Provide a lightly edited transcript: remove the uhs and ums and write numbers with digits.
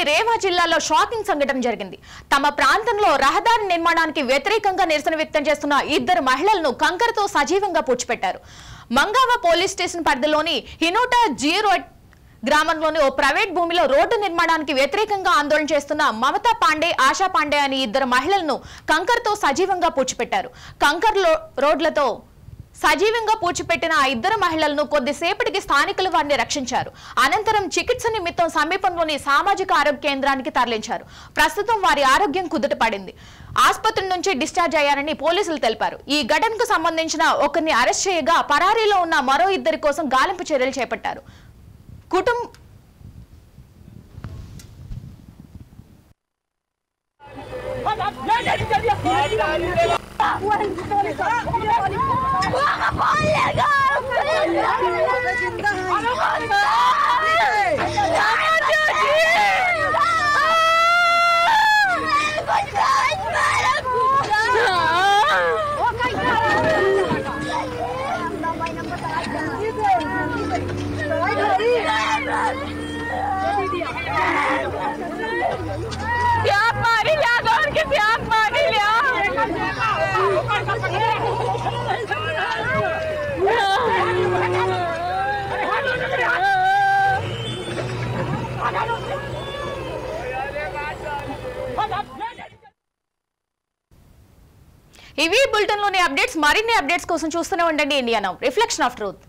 రేవా జిల్లాలో షాకింగ్ సంఘటన జరిగింది. తమ ప్రాంతంలో రహదారి నిర్మాణానికి వ్యతిరేకంగా నిరసన వ్యక్తం చేస్తున్న ఇద్దరు మహిళలను కంకరతో సజీవంగా పూడ్చిపెట్టారు. మంగావ పోలీస్ స్టేషన్ పరిధిలోని హినోటా జీరో గ్రామంలోని ఓ ప్రైవేట్ భూమిలో రోడ్డు నిర్మాణానికి వ్యతిరేకంగా ఆందోళన చేస్తున్న మమతా పాండే, ఆశా పాండే అనే ఇద్దరు మహిళలను కంకరతో సజీవంగా పూడ్చిపెట్టారు. కంకర్ రోడ్లతో సజీవంగా పూడ్చిపెట్టిన ఆ ఇద్దరు మహిళలను కొద్దిసేపటికి స్థానికులు వారిని రక్షించారు. అనంతరం చికిత్స నిమిత్తం సమీపంలోని సామాజిక ఆరోగ్య కేంద్రానికి తరలించారు. ప్రస్తుతం వారి ఆరోగ్యం కుదుట పడింది. ఆసుపత్రి నుంచి డిశ్చార్జ్ అయ్యారని పోలీసులు తెలిపారు. ఈ ఘటనకు సంబంధించిన ఒకరిని అరెస్ట్ చేయగా పరారీలో ఉన్న మరో ఇద్దరి కోసం గాలింపు చర్యలు చేపట్టారు. ఇవి బులెటిన్ లోని అప్డేట్స్. మరిన్ని అప్డేట్స్ కోసం చూస్తూనే ఉండండి India now, reflection of truth.